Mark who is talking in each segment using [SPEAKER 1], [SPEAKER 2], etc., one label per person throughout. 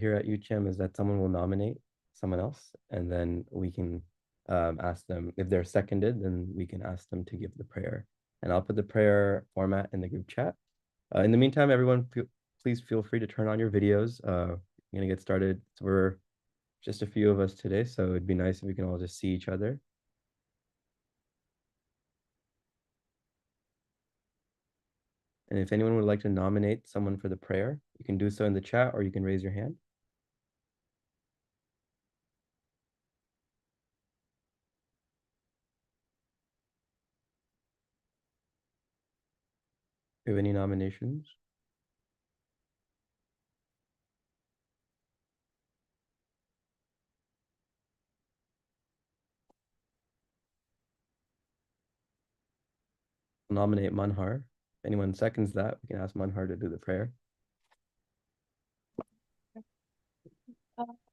[SPEAKER 1] here at UChem is that someone will nominate someone else, and then we can ask them if they're seconded, then we can ask them to give the prayer. And I'll put the prayer format in the group chat. In the meantime, everyone, please feel free to turn on your videos. We're gonna get started. So we're just a few of us today, so it'd be nice if we can all just see each other. And if anyone would like to nominate someone for the prayer, you can do so in the chat or you can raise your hand. Do you have any nominations? I'll nominate Manhar. If anyone seconds that, we can ask Manhar to do the prayer.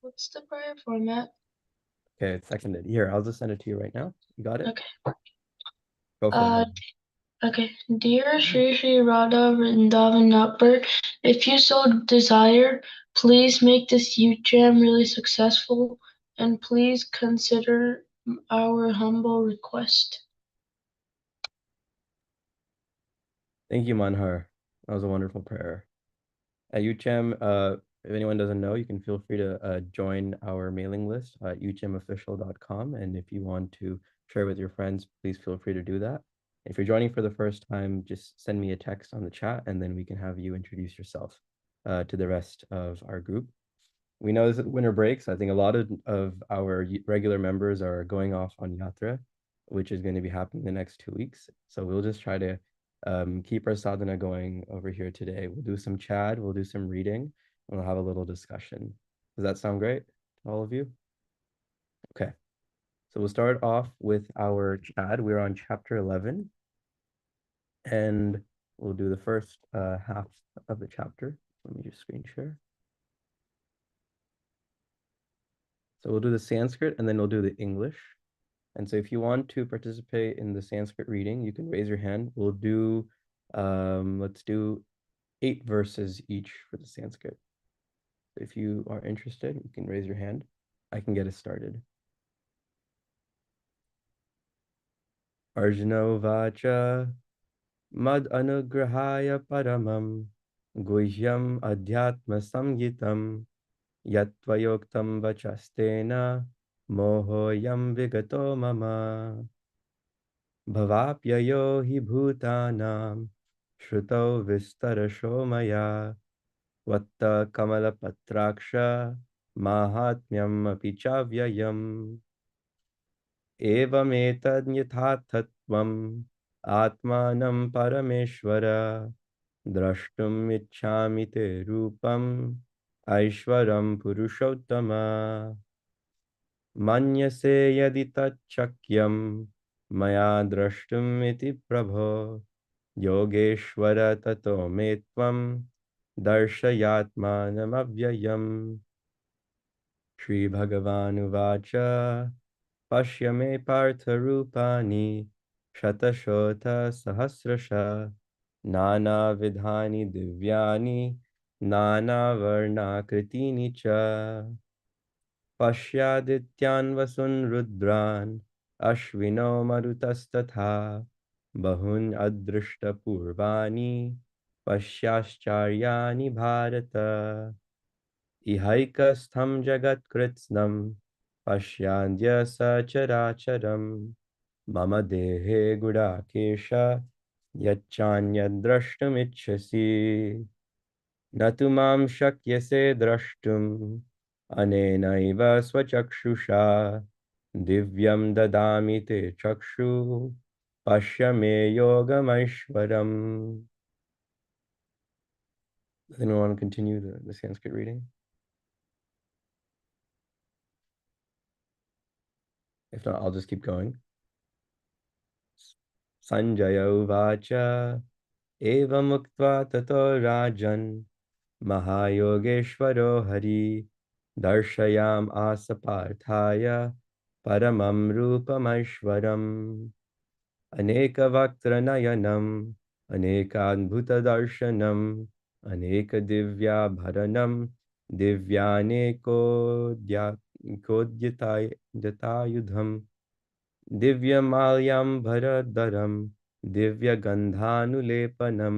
[SPEAKER 2] What's the prayer format?
[SPEAKER 1] Okay, it's seconded. Here, I'll just send it to you right now. You got it?
[SPEAKER 2] Okay.
[SPEAKER 1] Go for it.
[SPEAKER 2] Okay. Dear Sri Sri Radha Vrindavan Upper, if you so desire, please make this youth jam really successful, and please consider our humble request.
[SPEAKER 1] Thank you, Manhar. That was a wonderful prayer. At UChem, if anyone doesn't know, you can feel free to join our mailing list at uchemofficial.com. And if you want to share with your friends, please feel free to do that. If you're joining for the first time, just send me a text on the chat, and then we can have you introduce yourself to the rest of our group. We know this is winter break, so I think a lot of our regular members are going off on Yatra, which is going to be happening the next 2 weeks. So we'll just try to keep our sadhana going over here today. We'll do some chad, we'll do some reading, and we'll have a little discussion. Does that sound great to all of you? Okay, so we'll start off with our chad. We're on chapter 11, and we'll do the first half of the chapter. Let me just screen share. So we'll do the Sanskrit and then we'll do the English. And so if you want to participate in the Sanskrit reading, you can raise your hand. We'll do, let's do 8 verses each for the Sanskrit. If you are interested, you can raise your hand. I can get us started. Arjuna Vacha Mad Anugrahaya Paramam Guhyam Adhyatma Samgitam Yatvayoktam Vachastena Mohoyam Vigato Mama Bhavapyayo hi bhutanam Shrutau vistarasho maya Vatta kamalapatraksha Mahatmyam api chavyayam Evametad nyathatvam Atmanam parameshvara Drashtum ichhami te rupam Aishwaram purushottama Manyase yadi tachakyam Maya drashtum iti prabho Yogeshwara tato me tvam Darshayatmanam avyayam Shri Bhagavan Uvacha Pashya me partha rupani Shatashota sahasrasha Nana vidhani divyani Nana varna kritini cha Pashyadityan vasun rudran Ashvino marutastatha Bahun adrishta purvani Pashyascharya bharata Ihaikastham jagat kritsnam Pashyandya sacharacharam Mama dehe gudakesha Yachanyad drashtum ichhasi Natumam shakyase drashtum Anenaiva swachakshusha Divyam dadami te chakshu Pashya me yogamaishwaram. Does anyone want to continue the Sanskrit reading? If not, I'll just keep going. Sanjaya uvacha Evam uktva tato rajan Mahayogeshwaro hari Darshayam asaparthaya Paramam rupamaishwaram Anekavaktranayam Anekadbhuta darshanam Anekadivyabharanam दिव्यानेकोद्यतायुधम् दिव्यमाल्याम्बरधरं दिव्यगन्धानुलेपनं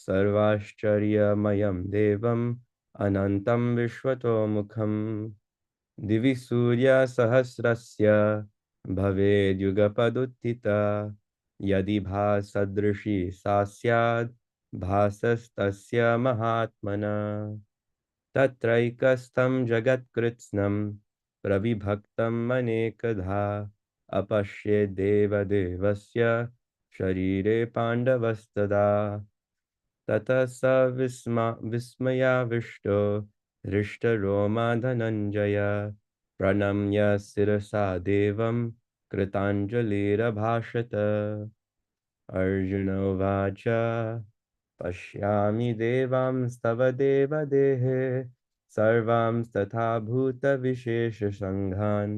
[SPEAKER 1] सर्वाश्चर्यमयं देवम् अनन्तं विश्वतोमुखम् दिवि सूर्यसहस्रस्य भवेद्युगपदुत्थिता यदि भासदृशी सा स्याद् भासस्तस्य महात्मना तत्रैकस्थं जगत्कृत्स्नं प्रविभक्तम् अनेकधा अपश्येद्देवदेवस्य शरीरे पाण्डवस्तदा ततः स विस्मयाविष्टो हृष्टरोमा धनञ्जय प्रणम्य शिरसा देवं कृताञ्जलिरभाषत अर्जुन उवाच पश्यामि देवांस्तव देवदेहे सर्वांस्तथा भूतविशेषसङ्घान्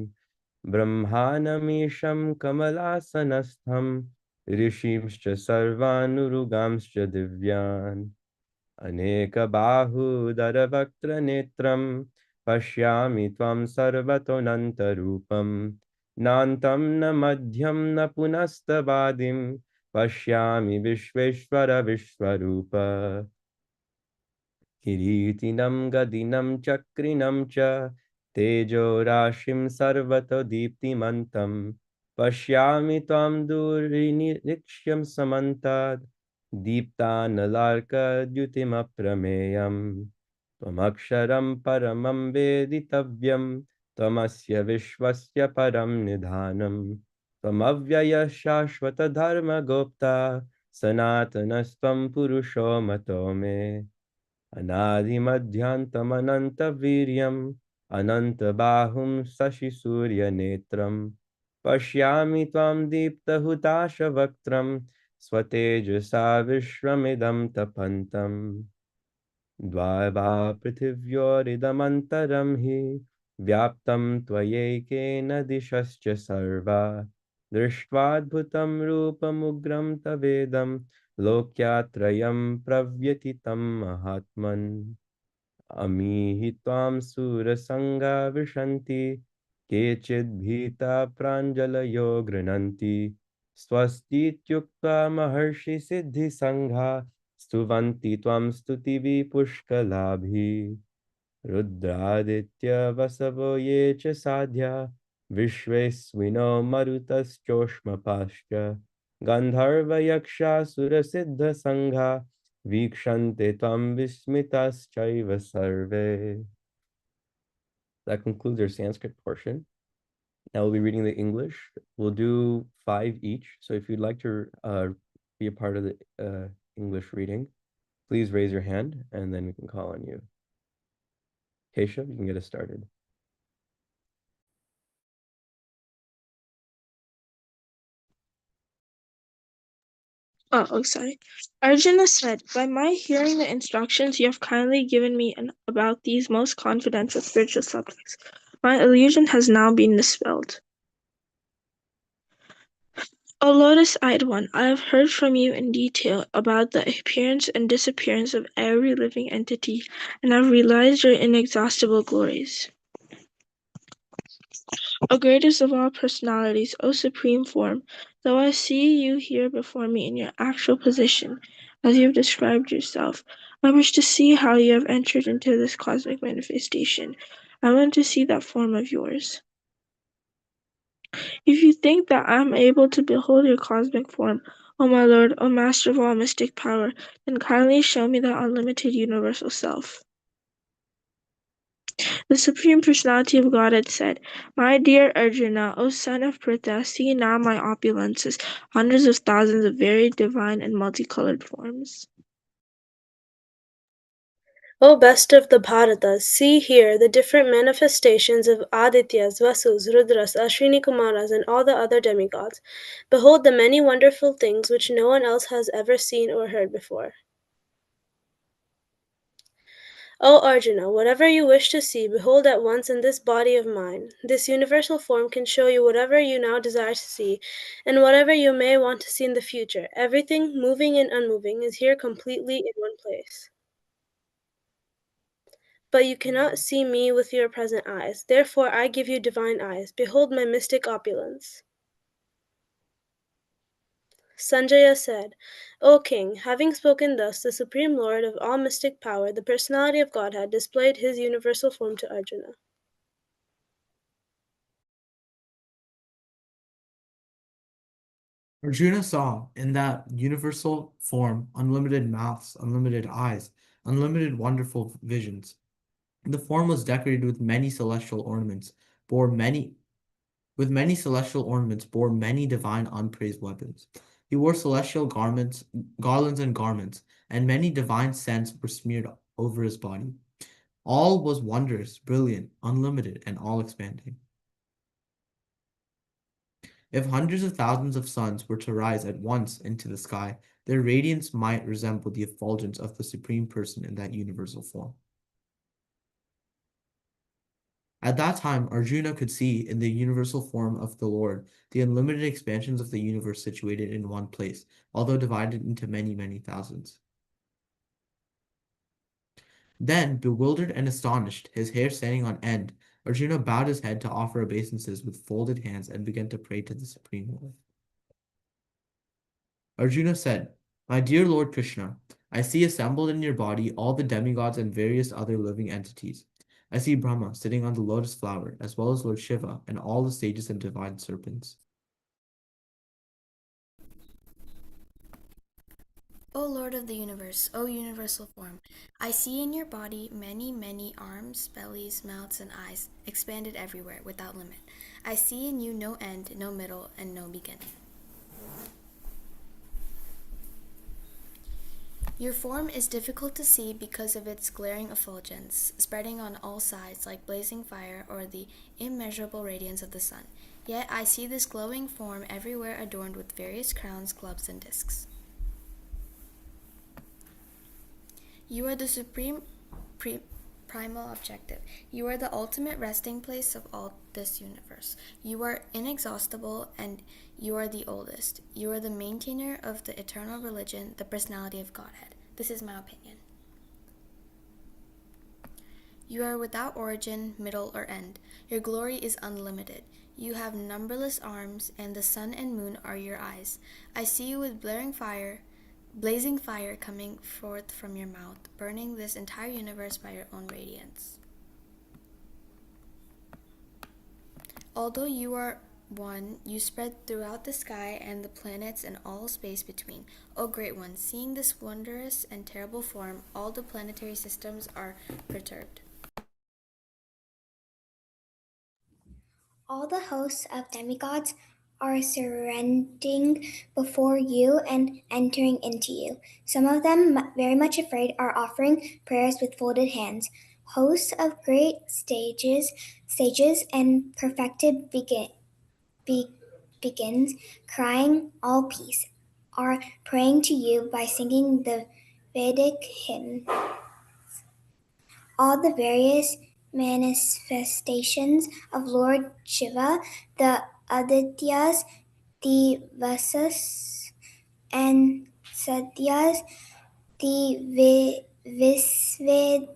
[SPEAKER 1] ब्रह्माणमीशं कमलासनस्थं ऋषींश्च सर्वानुरुगांश्च दिव्यान् अनेकबाहूदरवक्त्रनेत्रं पश्यामि त्वं सर्वतोऽनन्तरूपं नान्तं न मध्यं न पुनस्तवादिं पश्यामि विश्वेश्वर विश्वरूप किरीटिनं गदिनं चक्रिणं च तेजोराशिं सर्वतो दीप्तिमन्तं पश्यामि त्वां दूरनिरीक्ष्यं समन्तात् दीप्तानलार्कद्युतिमप्रमेयम् त्वमक्षरं परमं वेदितव्यं त्वमस्य विश्वस्य परं निधानं त्वमव्ययः शाश्वतधर्मगोप्ता सनातनस्त्वं पुरुषो मतो मे अनादिमध्यान्तमनन्तवीर्यम् अनन्तबाहुं शशिसूर्यनेत्रं पश्यामि त्वां दीप्तहुताशवक्त्रं स्वतेजसा विश्वमिदं तपन्तम् द्वावा पृथिव्योरिदमन्तरं हि व्याप्तं त्वयैकेन दिशश्च सर्वा दृष्ट्वाद्भुतं रूपमुग्रं तवेदं लोक्यात्रयं प्रव्यथितं महात्मन् अमीहि त्वां सूरसङ्गा विशन्ति केचिद्भीता प्राञ्जलयो गृह्णन्ति स्वस्तीत्युक्त्वा महर्षिसिद्धिसङ्घा स्तुवन्ति त्वं स्तुतिभिः पुष्कलाभिः रुद्रादित्य वसवो ये च साध्या विश्वेस्विनो मरुतश्चोष्मपाश्च गन्धर्वयक्षासुरसिद्धसङ्घा वीक्षन्ते त्वं विस्मिताश्चैव सर्वे. That concludes our Sanskrit portion. Now we'll be reading the English. We'll do 5 each. So if you'd like to be a part of the English reading, please raise your hand and then we can call on you. Keshav, you can get us started.
[SPEAKER 3] Oh, sorry. Arjuna said, by my hearing the instructions you have kindly given me about these most confidential spiritual subjects, my illusion has now been dispelled. O lotus-eyed one, I have heard from you in detail about the appearance and disappearance of every living entity, and have realized your inexhaustible glories. O greatest of all personalities, O supreme form, though I see you here before me in your actual position, as you have described yourself, I wish to see how you have entered into this cosmic manifestation. I want to see that form of yours. If you think that I am able to behold your cosmic form, O my Lord, O Master of all mystic power, then kindly show me that unlimited universal self. The Supreme Personality of Godhead said, my dear Arjuna, O son of Pritha, see now my opulences, hundreds of thousands of very divine and multicolored forms.
[SPEAKER 4] O best of the Bharatas, see here the different manifestations of Adityas, Vasus, Rudras, Ashwini Kumaras, and all the other demigods. Behold the many wonderful things which no one else has ever seen or heard before. O Arjuna, whatever you wish to see, behold at once in this body of mine. This universal form can show you whatever you now desire to see, and whatever you may want to see in the future. Everything, moving and unmoving, is here completely in one place. But you cannot see me with your present eyes. Therefore I give you divine eyes. Behold my mystic opulence. Sanjaya said, O king, having spoken thus, the supreme lord of all mystic power, the personality of Godhead, displayed his universal form to Arjuna.
[SPEAKER 5] Arjuna saw in that universal form unlimited mouths, unlimited eyes, unlimited wonderful visions. The form was decorated with many celestial ornaments, bore many bore many divine unpraised weapons. He wore celestial garments, garlands and garments, and many divine scents were smeared over his body. All was wondrous, brilliant, unlimited, and all expanding. If hundreds of thousands of suns were to rise at once into the sky, their radiance might resemble the effulgence of the Supreme Person in that universal form. At that time, Arjuna could see in the universal form of the Lord the unlimited expansions of the universe situated in one place, although divided into many, many thousands. Then, bewildered and astonished, his hair standing on end, Arjuna bowed his head to offer obeisances with folded hands and began to pray to the Supreme Lord. Arjuna said, My dear Lord Krishna, I see assembled in your body all the demigods and various other living entities. I see Brahma sitting on the lotus flower, as well as Lord Shiva and all the sages and divine serpents.
[SPEAKER 6] O Lord of the universe, O universal form, I see in your body many, many arms, bellies, mouths, and eyes, expanded everywhere, without limit. I see in you no end, no middle, and no beginning. Your form is difficult to see because of its glaring effulgence, spreading on all sides like blazing fire or the immeasurable radiance of the sun. Yet I see this glowing form everywhere adorned with various crowns, clubs, and discs. You are the supreme primal objective. You are the ultimate resting place of all this universe. You are inexhaustible and you are the oldest. You are the maintainer of the eternal religion, the personality of Godhead. This is my opinion. You are without origin, middle, or end. Your glory is unlimited. You have numberless arms, and the sun and moon are your eyes. I see you with blazing fire coming forth from your mouth, burning this entire universe by your own radiance. Although you are one, you spread throughout the sky and the planets and all space between. O Great One, seeing this wondrous and terrible form, all the planetary systems are perturbed.
[SPEAKER 7] All the hosts of demigods are surrendering before you and entering into you. Some of them, very much afraid, are offering prayers with folded hands. Hosts of great sages and perfected begins, crying all peace, are praying to you by singing the Vedic hymn. All the various manifestations of Lord Shiva, the Adityas, the Vasas and Satyas, the Visvedvas,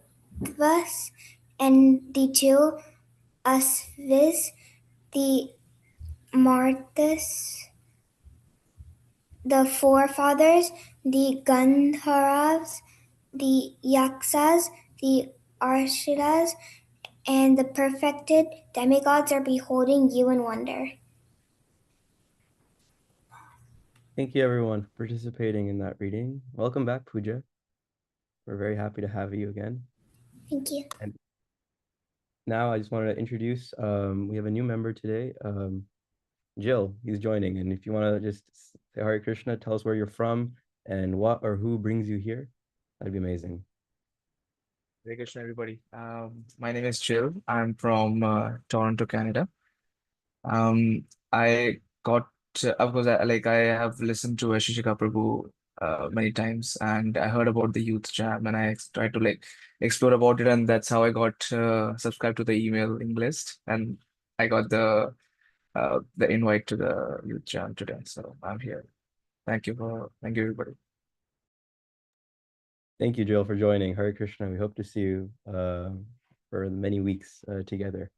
[SPEAKER 7] and the two Asvis, the Martas, the forefathers, the Gandharvas, the Yaksas, the Arshiras, and the perfected demigods are beholding you in wonder.
[SPEAKER 1] Thank you everyone for participating in that reading. Welcome back, Pooja. We're very happy to have you again.
[SPEAKER 7] Thank you.
[SPEAKER 1] And now I just wanted to introduce, we have a new member today, Jill. He's joining. And if you want to just say Hare Krishna, tell us where you're from and what or who brings you here, that'd be amazing.
[SPEAKER 8] Hare Krishna, everybody. My name is Jill. I'm from Toronto, Canada. I got, of course, I have listened to Ashishika Prabhu many times, and I heard about the Youth Jam, and tried to explore about it, and that's how I got subscribed to the emailing list, and I got the invite to the Youth Jam today. So I'm here. Thank you, everybody.
[SPEAKER 1] Thank you, Jill, for joining. Hare Krishna. We hope to see you for many weeks together.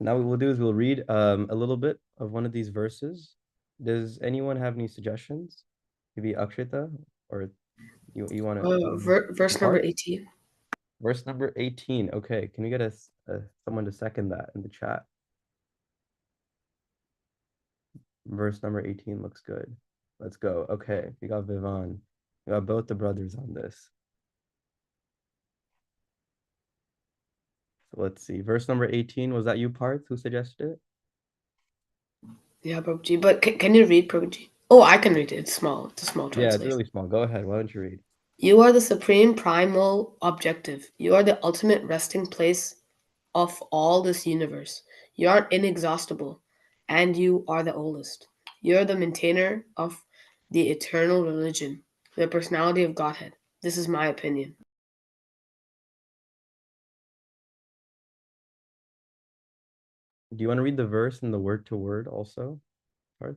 [SPEAKER 1] Now what we'll do is we'll read a little bit of one of these verses. Does anyone have any suggestions? Maybe Akshita, or you want
[SPEAKER 9] Verse number
[SPEAKER 1] Parth?
[SPEAKER 9] 18.
[SPEAKER 1] Verse number 18. Okay, can we get someone to second that in the chat? Verse number 18 looks good. Let's go. Okay, we got Vivan. We got both the brothers on this. So let's see. Verse number 18, was that you, Parth, who suggested it?
[SPEAKER 9] Yeah, Prabhuji. But can you read, Prabhuji? Oh, I can read it. It's small. It's a small
[SPEAKER 1] Yeah, it's
[SPEAKER 9] translation.
[SPEAKER 1] really small. Go ahead. Why don't you read?
[SPEAKER 9] You are the supreme primal objective. You are the ultimate resting place of all this universe. You are inexhaustible, and you are the oldest. You are the maintainer of the eternal religion, the personality of Godhead. This is my opinion.
[SPEAKER 1] Do you want to read the verse and the word to word also, Parth?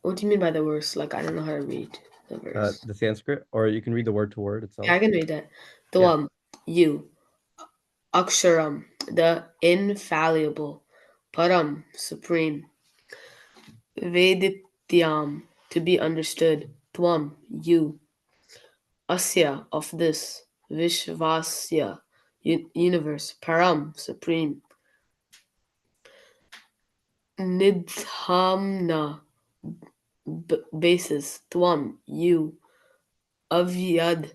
[SPEAKER 9] What do you mean by the verse? Like, I don't know how to read the verse.
[SPEAKER 1] The Sanskrit, or you can read the word to word itself.
[SPEAKER 9] Yeah, I can read that.
[SPEAKER 1] Yeah.
[SPEAKER 9] You, Aksharam, the infallible, Param, supreme, Vedityam, to be understood, Tvam, you, Asya, of this, Vishvasya, universe, Param, supreme, Nidhamna, basis, Tvam, you, Avyad,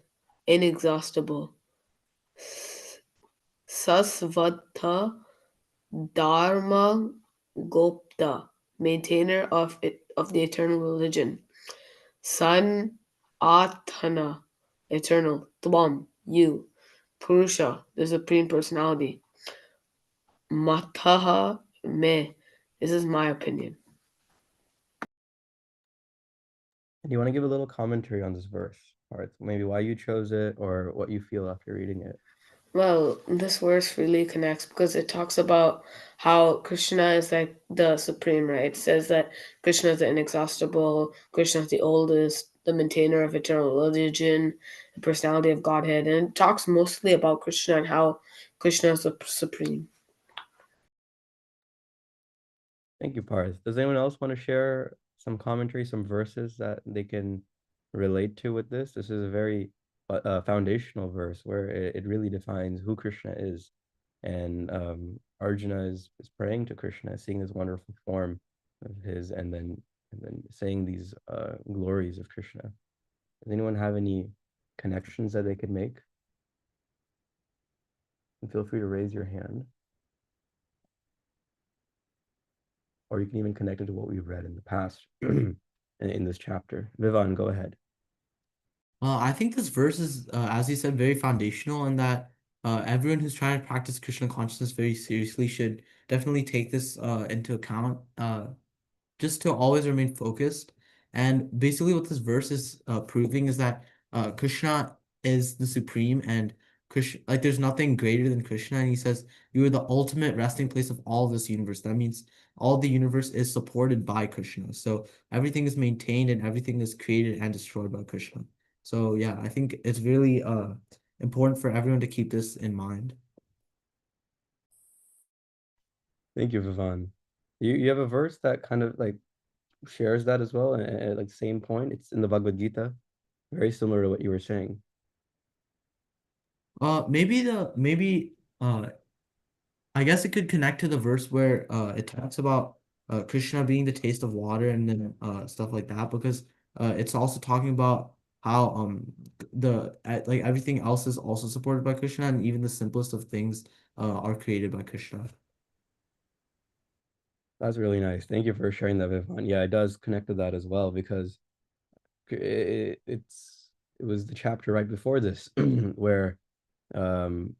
[SPEAKER 9] inexhaustible, Sasvata, Dharma, Gopta, maintainer of the eternal religion. San Atana, eternal. Tvam, you. Purusha, the supreme personality. Mataha, me. This is my opinion.
[SPEAKER 1] Do you want to give a little commentary on this verse, Parth? Maybe why you chose it or what you feel after reading it?
[SPEAKER 9] Well, this verse really connects because it talks about how Krishna is like the supreme, right? It says that Krishna is the inexhaustible, Krishna is the oldest, the maintainer of eternal religion, the personality of Godhead, and it talks mostly about Krishna and how Krishna is the supreme.
[SPEAKER 1] Thank you, Parth. Does anyone else want to share some commentary, some verses that they can relate to with this? This is a very foundational verse where it really defines who Krishna is. And Arjuna is praying to Krishna, seeing this wonderful form of his, and then saying these glories of Krishna. Does anyone have any connections that they could make? And feel free to raise your hand. Or you can even connect it to what we've read in the past in this chapter. Vivan, go ahead.
[SPEAKER 5] I think this verse is, as you said, very foundational, and that everyone who's trying to practice Krishna consciousness very seriously should definitely take this into account. Just to always remain focused. And basically, what this verse is proving is that Krishna is the supreme, and Krishna, like, there's nothing greater than Krishna. And he says, "You are the ultimate resting place of all this universe." That means all the universe is supported by Krishna. So everything is maintained and everything is created and destroyed by Krishna. So yeah, I think it's really important for everyone to keep this in mind.
[SPEAKER 1] Thank you, Vivan. You have a verse that kind of like shares that as well, and at like same point. It's in the Bhagavad Gita, very similar to what you were saying.
[SPEAKER 5] Maybe I guess it could connect to the verse where it talks about Krishna being the taste of water and then stuff like that, because it's also talking about how like everything else is also supported by Krishna, and even the simplest of things are created by Krishna.
[SPEAKER 1] That's really nice. Thank you for sharing that, Vivan. Yeah, it does connect to that as well because it was the chapter right before this where um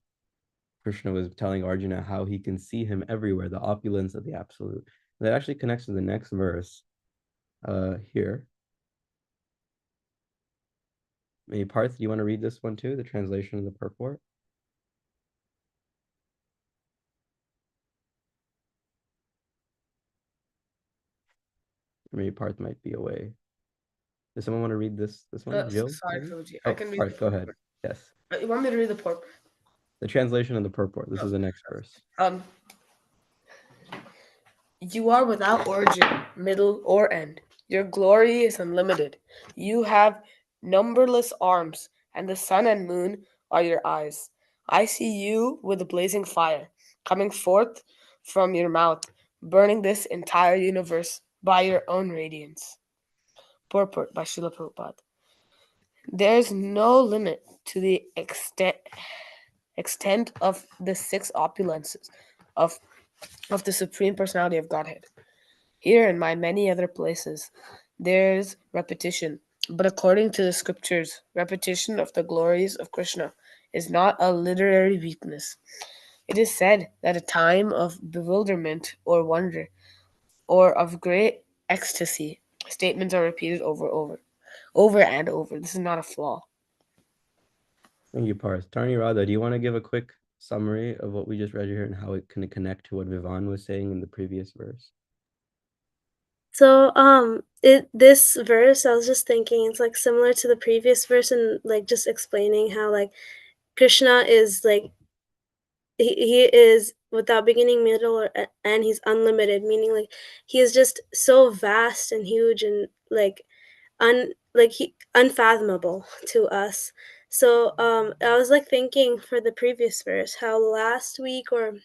[SPEAKER 1] Krishna was telling Arjuna how he can see him everywhere, the opulence of the absolute. That actually connects to the next verse here. Maybe Parth, do you want to read this one too, the translation of the purport? Maybe Parth might be away. Does someone want to read this one? Jill,
[SPEAKER 9] Sorry,
[SPEAKER 1] maybe?
[SPEAKER 9] Prabhuji. I
[SPEAKER 1] Oh,
[SPEAKER 9] can read
[SPEAKER 1] all
[SPEAKER 9] the
[SPEAKER 1] right, go ahead.
[SPEAKER 9] purport.
[SPEAKER 1] Yes.
[SPEAKER 9] You want me to read the purport?
[SPEAKER 1] The translation and the purport. This is the next verse.
[SPEAKER 9] You are without origin, middle, or end. Your glory is unlimited. You have numberless arms, and the sun and moon are your eyes. I see you with a blazing fire coming forth from your mouth, burning this entire universe by your own radiance. Purport by Srila Prabhupada. There's no limit to the extent of the six opulences of the Supreme Personality of Godhead. Here and my many other places, there's repetition. But according to the scriptures, repetition of the glories of Krishna is not a literary weakness. It is said that a time of bewilderment or wonder or of great ecstasy, statements are repeated over and over. This is not a flaw.
[SPEAKER 1] Thank you, Parth. Tarni Radha, do you want to give a quick summary of what we just read here and how it can connect to what Vivan was saying in the previous verse?
[SPEAKER 4] So this verse, I was just thinking, it's like similar to the previous verse, and like just explaining how like Krishna is like he is without beginning, middle, or end. He's unlimited, meaning like he is just so vast and huge and like unfathomable to us. So I was like thinking for the previous verse how last week or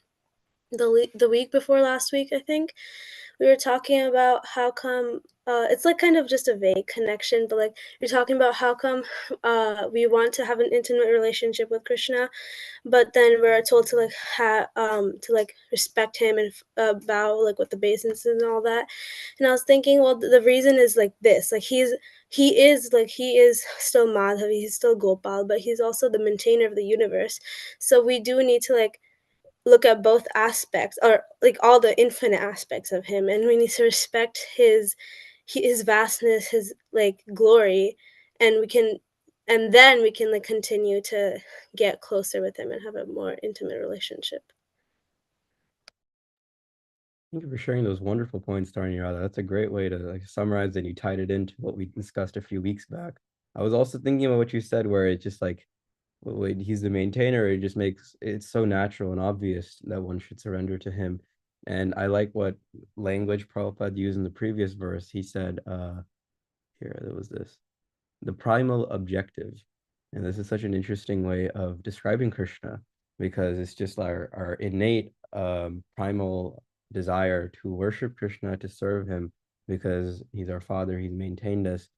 [SPEAKER 4] the week before last week, I think we were talking about how come it's like kind of just a vague connection, but like you're talking about how come we want to have an intimate relationship with Krishna, but then we're told to like to like respect him and bow like with obeisances and all that. And I was thinking, well, the reason is like this, like he is still Madhav, he's still Gopal, but he's also the maintainer of the universe. So we do need to like look at both aspects, or like all the infinite aspects of him, and we need to respect his vastness, his like glory, and then we can like continue to get closer with him and have a more intimate relationship.
[SPEAKER 1] Thank you for sharing those wonderful points, Tarni Radha. That's a great way to like summarize, and you tied it into what we discussed a few weeks back. I was also thinking about what you said, where it's just like when he's the maintainer, it just makes it so natural and obvious that one should surrender to him. And I like what language Prabhupada used in the previous verse. He said, here, there was this, the primal objective. And this is such an interesting way of describing Krishna, because it's just our innate primal desire to worship Krishna, to serve him, because he's our father, he's maintained us,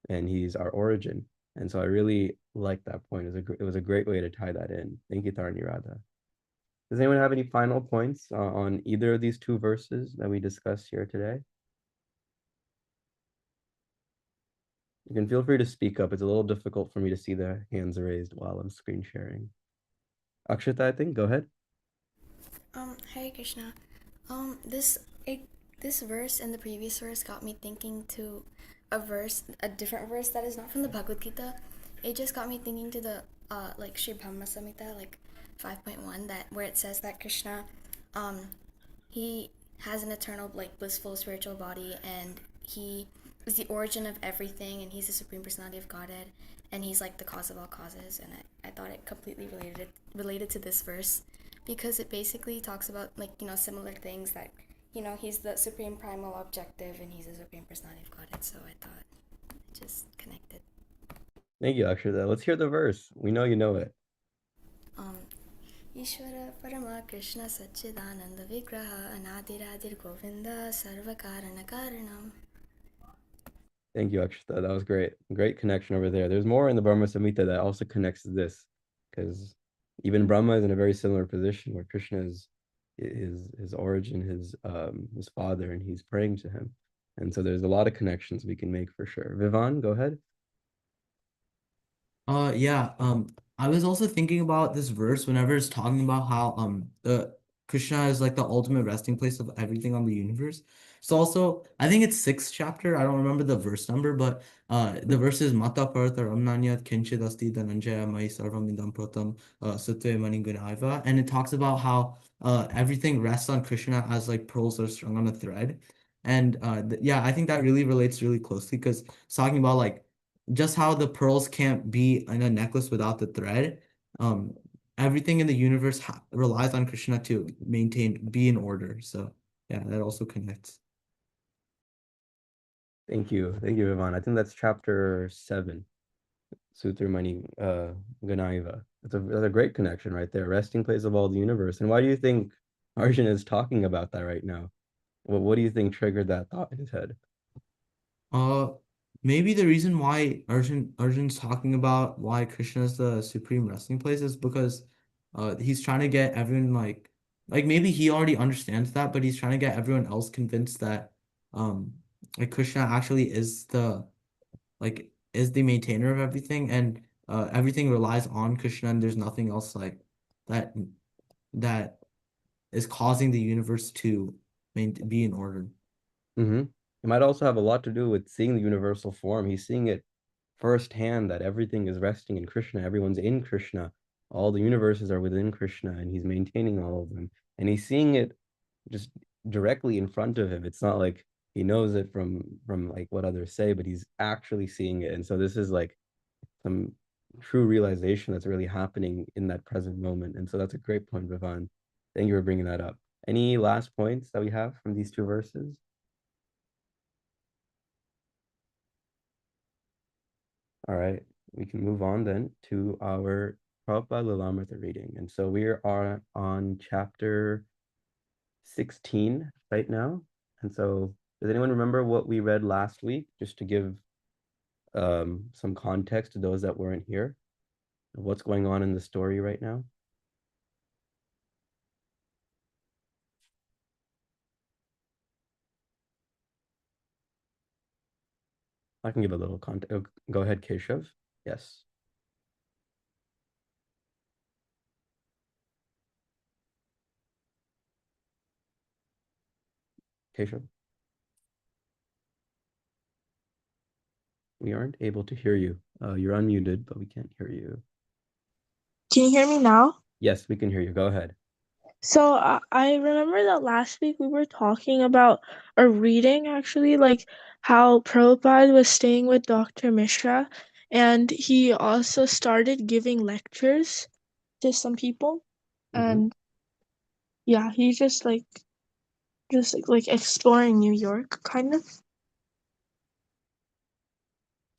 [SPEAKER 1] and he's our origin. And so I really like that point. It was a great way to tie that in. Thank you, Tarni Radha. Does anyone have any final points on either of these two verses that we discussed here today? You can feel free to speak up. It's a little difficult for me to see the hands raised while I'm screen sharing. Akshita, I think, go ahead.
[SPEAKER 6] Hare Krishna. This this verse and the previous verse got me thinking to a different verse that is not from the Bhagavad Gita. It just got me thinking to the like Sri Brahma Samhita, like 5.1, that where it says that Krishna, he has an eternal, like blissful spiritual body, and he is the origin of everything, and he's the Supreme Personality of Godhead, and he's like the cause of all causes. And I thought it completely related to this verse, because it basically talks about like, similar things, that he's the supreme primal objective and he's the Supreme Personality of Godhead. So I thought it just connected.
[SPEAKER 1] Thank you, Akshita. Let's hear the verse. We know you know it.
[SPEAKER 6] Ishvara Parama Krishna Satchidananda Vigraha Anadiradir Govinda Sarva Karana Karanam.
[SPEAKER 1] Thank you, Akshita. That was great. Great connection over there. There's more in the Brahma Samhita that also connects to this, because even Brahma is in a very similar position where Krishna is his origin, his father, and he's praying to him. And so there's a lot of connections we can make for sure. Vivan, go ahead.
[SPEAKER 5] Yeah, I was also thinking about this verse whenever it's talking about how the Krishna is like the ultimate resting place of everything on the universe. So also, I think it's sixth chapter. I don't remember the verse number, but the verse is Mata Parta Ramnanyat Kinchid Asti Dhananjaya Mai Sarvam Idam Pratam Satve Mani Gunaiva. And it talks about how everything rests on Krishna as like pearls are strung on a thread. And yeah, I think that really relates really closely, because it's talking about like just how the pearls can't be in a necklace without the thread. Um, everything in the universe relies on Krishna to be in order. So yeah, that also connects.
[SPEAKER 1] Thank you, Ivan. I think that's chapter 7, Sutramani Ganaiva. That's a great connection right there. Resting place of all the universe. And why do you think Arjun is talking about that right now? What do you think triggered that thought in his head?
[SPEAKER 5] Uh, maybe the reason why Arjun's talking about why Krishna is the supreme resting place is because he's trying to get everyone like maybe he already understands that, but he's trying to get everyone else convinced that um like Krishna actually is the maintainer of everything, and everything relies on Krishna, and there's nothing else like that that is causing the universe to be in order.
[SPEAKER 1] Mm-hmm. It might also have a lot to do with seeing the universal form. He's seeing it firsthand that everything is resting in Krishna. Everyone's in Krishna. All the universes are within Krishna, and he's maintaining all of them. And he's seeing it just directly in front of him. It's not like he knows it from like what others say, but he's actually seeing it. And so this is like some true realization that's really happening in that present moment. And so that's a great point, Vivan. Thank you for bringing that up. Any last points that we have from these two verses? All right, we can move on then to our Prabhupada Lilamrita reading. And so we are on chapter 16 right now. And so does anyone remember what we read last week, just to give some context to those that weren't here of what's going on in the story right now? I can give a little context. Oh, go ahead, Keshav. Yes, Keshav. We aren't able to hear you. You're unmuted, but we can't hear you.
[SPEAKER 3] Can you hear me now?
[SPEAKER 1] Yes, we can hear you. Go ahead.
[SPEAKER 3] So I remember that last week we were talking about a reading actually, like how Prabhupada was staying with Dr. Mishra, and he also started giving lectures to some people.
[SPEAKER 1] Mm-hmm.
[SPEAKER 3] And yeah, he's just like exploring New York kind of.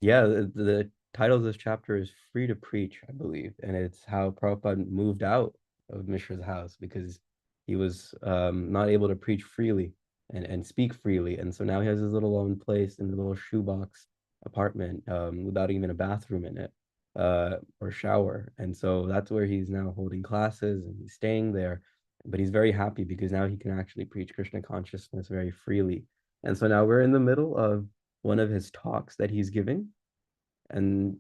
[SPEAKER 1] Yeah, the title of this chapter is Free to Preach, I believe, and it's how Prabhupada moved out of Mishra's house because he was not able to preach freely and speak freely. And so now he has his little own place in a little shoebox apartment without even a bathroom in it or shower. And so that's where he's now holding classes and he's staying there. But he's very happy because now he can actually preach Krishna consciousness very freely. And so now we're in the middle of one of his talks that he's giving, and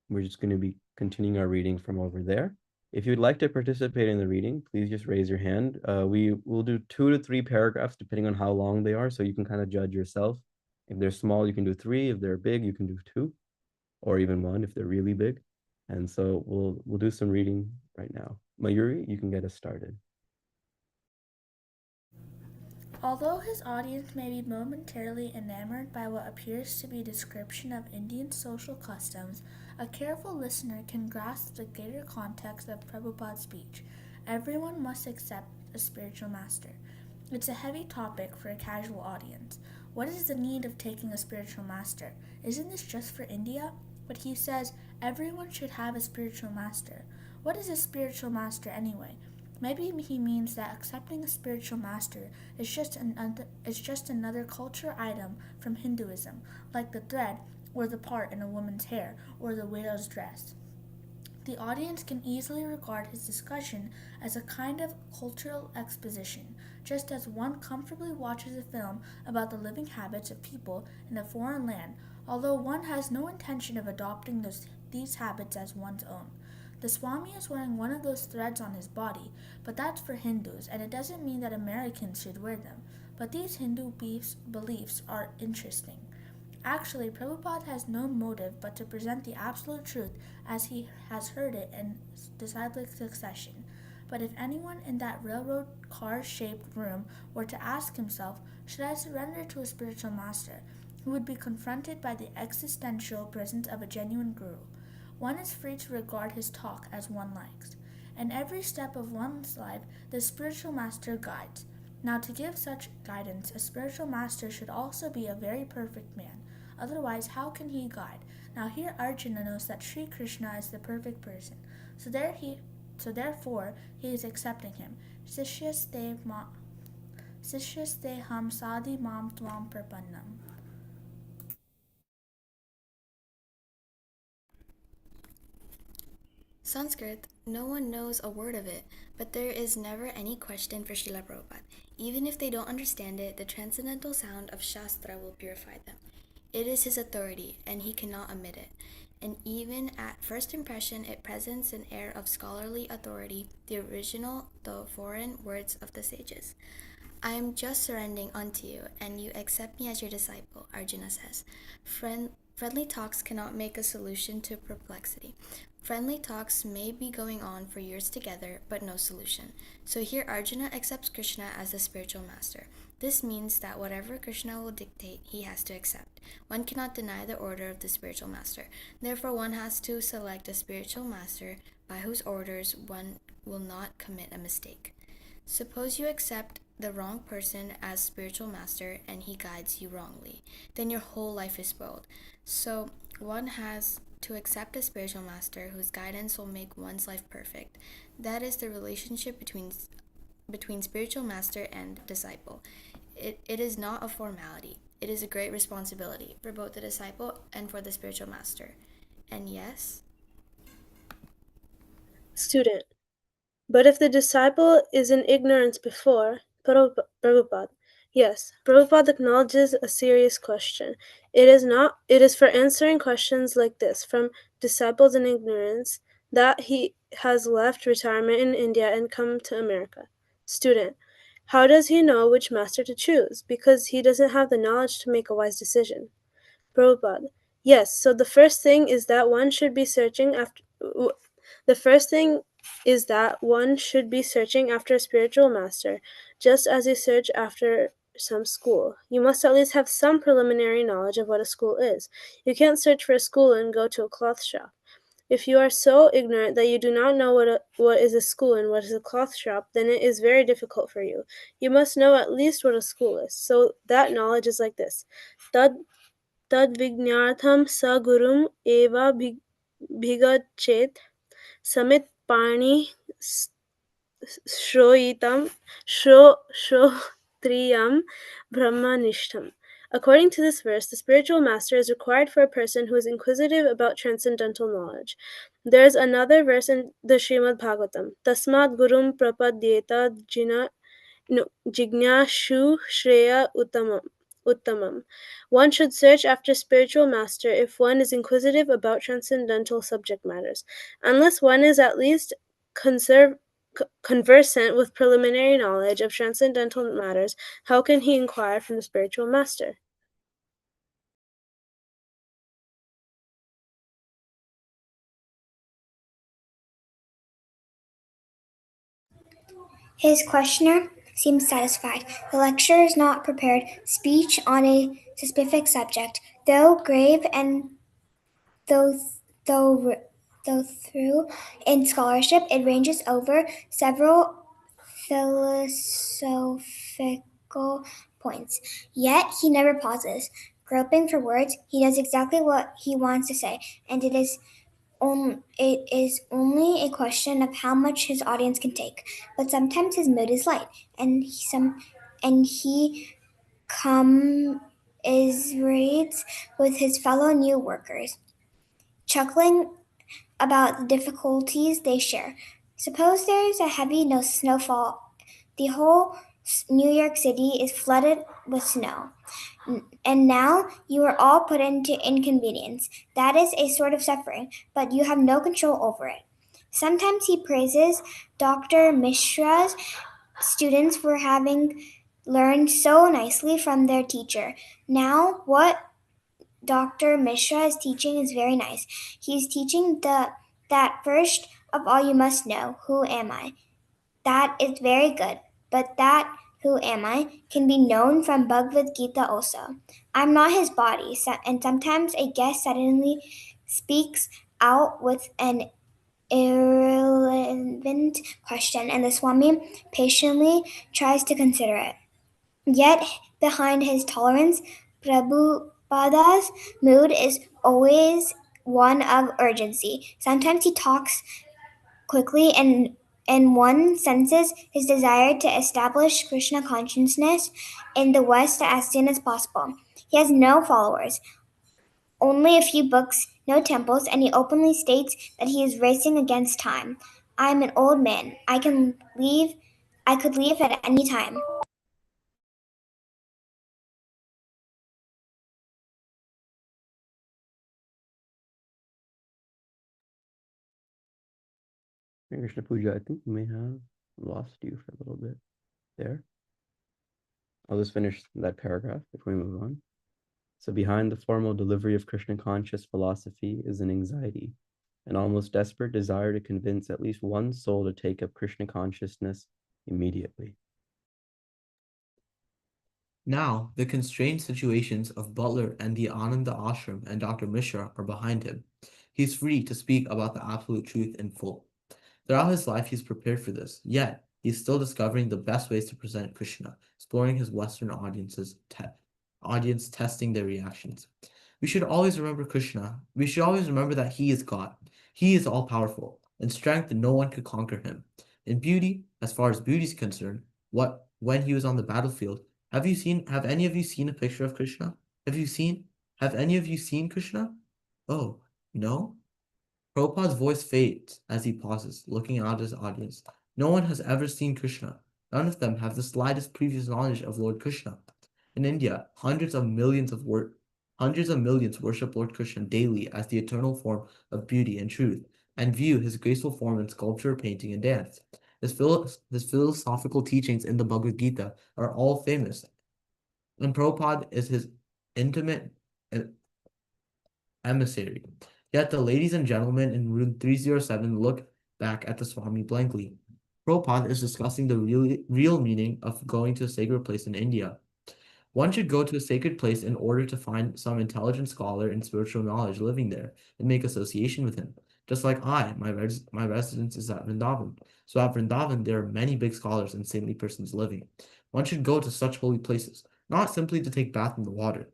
[SPEAKER 1] we're just going to be continuing our reading from over there. If you'd like to participate in the reading, please just raise your hand. We will do 2 to 3 paragraphs depending on how long they are, so you can kind of judge yourself. If they're small, you can do 3. If they're big, you can do 2, or even 1 if they're really big. And so we'll do some reading right now. Mayuri, you can get us started.
[SPEAKER 6] Although his audience may be momentarily enamored by what appears to be a description of Indian social customs, a careful listener can grasp the greater context of Prabhupada's speech. Everyone must accept a spiritual master. It's a heavy topic for a casual audience. What is the need of taking a spiritual master? Isn't this just for India? But he says everyone should have a spiritual master. What is a spiritual master anyway? Maybe he means that accepting a spiritual master is just another culture item from Hinduism, like the thread or the part in a woman's hair or the widow's dress. The audience can easily regard his discussion as a kind of cultural exposition, just as one comfortably watches a film about the living habits of people in a foreign land, although one has no intention of adopting these habits as one's own. The Swami is wearing one of those threads on his body, but that's for Hindus, and it doesn't mean that Americans should wear them. But these Hindu beliefs are interesting. Actually, Prabhupada has no motive but to present the absolute truth as he has heard it in disciplic succession. But if anyone in that railroad car shaped room were to ask himself, should I surrender to a spiritual master?
[SPEAKER 10] who would be confronted by the existential presence of a genuine guru. One is free to regard his talk as one likes. In every step of one's life, the spiritual master guides. Now, to give such guidance, a spiritual master should also be a very perfect man. Otherwise, how can he guide? Now, here Arjuna knows that Sri Krishna is the perfect person. Therefore, he is accepting him. Sishyaste ham sadi mam tvam prapannam.
[SPEAKER 6] Sanskrit, no one knows a word of it, but there is never any question for Srila Prabhupada. Even if they don't understand it, the transcendental sound of Shastra will purify them. It is his authority, and he cannot omit it. And even at first impression, it presents an air of scholarly authority, the original, though foreign, words of the sages. I am just surrendering unto you, and you accept me as your disciple, Arjuna says. Friendly talks cannot make a solution to perplexity. Friendly talks may be going on for years together, but no solution. So here Arjuna accepts Krishna as the spiritual master. This means that whatever Krishna will dictate, he has to accept. One cannot deny the order of the spiritual master. Therefore, one has to select a spiritual master by whose orders one will not commit a mistake. Suppose you accept the wrong person as spiritual master and he guides you wrongly, then your whole life is spoiled. So one has to accept a spiritual master whose guidance will make one's life perfect. That is the relationship between spiritual master and disciple. It is not a formality. It is a great responsibility for both the disciple and for the spiritual master. And yes?
[SPEAKER 4] Student. But if the disciple is in ignorance before, Prabhupada. Yes, Prabhupada acknowledges a serious question. It is for answering questions like this from disciples in ignorance that he has left retirement in India and come to America. Student. How does he know which master to choose? Because he doesn't have the knowledge to make a wise decision. Prabhupada. Yes, so the first thing is that one should be searching after a spiritual master, just as you search after some school. You must at least have some preliminary knowledge of what a school is. You can't search for a school and go to a cloth shop. If you are so ignorant that you do not know what is a school and what is a cloth shop, then it is very difficult for you. You must know at least what a school is. So that knowledge is like this. Tad Tadvignyatham sa gurum eva bhigachet samit pani shroyitam shrotriyam brahmanishtam. According to this verse, the spiritual master is required for a person who is inquisitive about transcendental knowledge. There is another verse in the Srimad Bhagavatam. Tasmat gurum prapadyeta jignashu shreya uttamam. One should search after spiritual master if one is inquisitive about transcendental subject matters. Unless one is at least conversant with preliminary knowledge of transcendental matters, how can he inquire from the spiritual master?
[SPEAKER 7] His questioner seems satisfied. The lecturer is not prepared speech on a specific subject, though grave and though though through in scholarship it ranges over several philosophical points. Yet he never pauses. Groping for words, he does exactly what he wants to say, and it is only a question of how much his audience can take. But sometimes his mood is light, and he commiserates with his fellow new workers, chuckling about the difficulties they share. Suppose there is a heavy snowfall. The whole New York City is flooded with snow. And now you are all put into inconvenience. That is a sort of suffering, but you have no control over it. Sometimes he praises Dr. Mishra's students for having learned so nicely from their teacher. Now, what Dr. Mishra is teaching is very nice. He is teaching that first of all you must know, who am I? That is very good, but that who am I, can be known from Bhagavad Gita also. I'm not his body, and sometimes a guest suddenly speaks out with an irrelevant question, and the Swami patiently tries to consider it. Yet, behind his tolerance, Prabhupada's mood is always one of urgency. Sometimes he talks quickly, and one senses his desire to establish Krishna consciousness in the West as soon as possible. He has no followers, only a few books, no temples, and he openly states that he is racing against time. I am an old man. I could leave at any time.
[SPEAKER 1] Krishna Puja, I think we may have lost you for a little bit there. I'll just finish that paragraph before we move on. So behind the formal delivery of Krishna conscious philosophy is an anxiety, an almost desperate desire to convince at least one soul to take up Krishna consciousness immediately.
[SPEAKER 5] Now, the constrained situations of Butler and the Ananda Ashram and Dr. Mishra are behind him. He's free to speak about the absolute truth in full. Throughout his life, he's prepared for this, yet he's still discovering the best ways to present Krishna, exploring his Western audience testing their reactions. We should always remember Krishna. We should always remember that he is God. He is all powerful. In strength, no one could conquer him. In beauty, as far as beauty is concerned, when he was on the battlefield, have any of you seen a picture of Krishna? Have any of you seen Krishna? Oh, no? Prabhupada's voice fades as he pauses, looking out at his audience. No one has ever seen Krishna. None of them have the slightest previous knowledge of Lord Krishna. In India, hundreds of millions worship Lord Krishna daily as the eternal form of beauty and truth, and view his graceful form in sculpture, painting, and dance. His philosophical teachings in the Bhagavad Gita are all famous, and Prabhupada is his intimate emissary. Yet the ladies and gentlemen in room 307 look back at the Swami blankly. Prabhupada is discussing the real meaning of going to a sacred place in India. One should go to a sacred place in order to find some intelligent scholar in spiritual knowledge living there and make association with him. Just like my residence is at Vrindavan. So at Vrindavan, there are many big scholars and saintly persons living. One should go to such holy places, not simply to take bath in the water.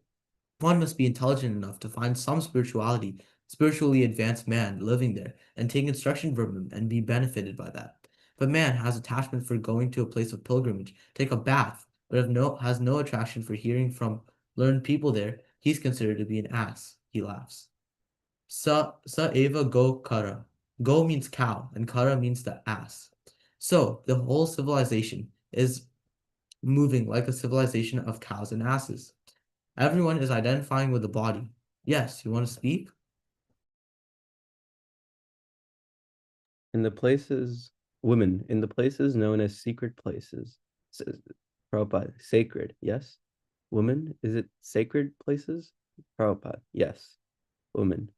[SPEAKER 5] One must be intelligent enough to find some spiritually advanced man living there, and take instruction from him and be benefited by that. But man has attachment for going to a place of pilgrimage, take a bath, but has no attraction for hearing from learned people there, he's considered to be an ass. He laughs. Sa eva go kara. Go means cow, and kara means the ass. So the whole civilization is moving like a civilization of cows and asses. Everyone is identifying with the body. Yes, you want to speak?
[SPEAKER 1] In the places, women, in the places known as secret places, Prabhupada, sacred, yes? Woman, is it sacred places? Prabhupada, yes. Woman,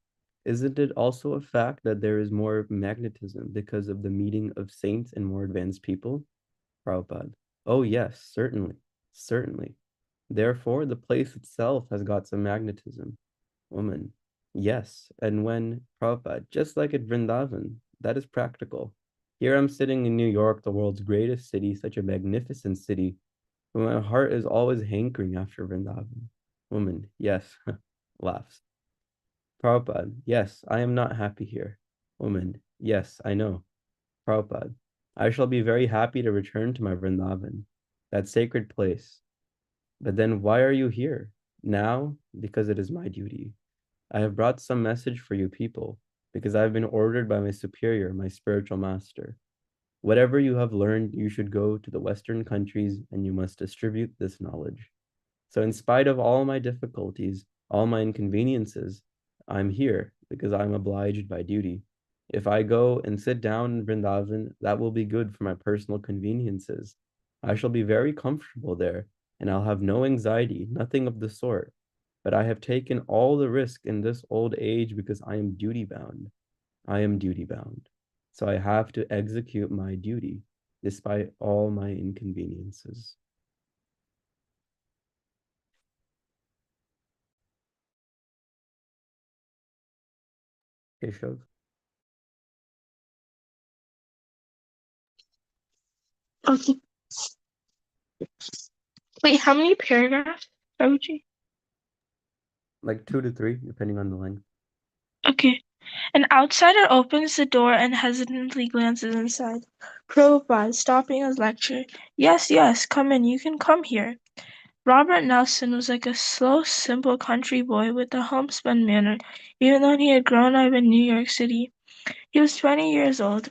[SPEAKER 1] isn't it also a fact that there is more magnetism because of the meeting of saints and more advanced people? Prabhupada, oh yes, certainly, certainly. Therefore, the place itself has got some magnetism. Woman, yes. And when Prabhupada, just like at Vrindavan, that is practical. Here I'm sitting in New York, the world's greatest city, such a magnificent city, but my heart is always hankering after Vrindavan. Woman, yes, laughs. Prabhupada, yes, I am not happy here. Woman, yes, I know. Prabhupada, I shall be very happy to return to my Vrindavan, that sacred place. But then why are you here? Now, because it is my duty. I have brought some message for you people, because I have been ordered by my superior, my spiritual master. Whatever you have learned, you should go to the Western countries and you must distribute this knowledge. So, in spite of all my difficulties, all my inconveniences, I'm here because I'm obliged by duty. If I go and sit down in Vrindavan, that will be good for my personal conveniences. I shall be very comfortable there, and I'll have no anxiety, nothing of the sort. But I have taken all the risk in this old age because I am duty bound. I am duty bound. So I have to execute my duty despite all my inconveniences. Keshav.
[SPEAKER 3] Okay. Wait, how many paragraphs, Sabuji?
[SPEAKER 1] Like 2 to 3, depending on the length.
[SPEAKER 3] Okay. An outsider opens the door and hesitantly glances inside. Prabhupada, stopping his lecture. Yes, yes, come in, you can come here. Robert Nelson was like a slow, simple country boy with a homespun manner, even though he had grown up in New York City. He was 20 years old.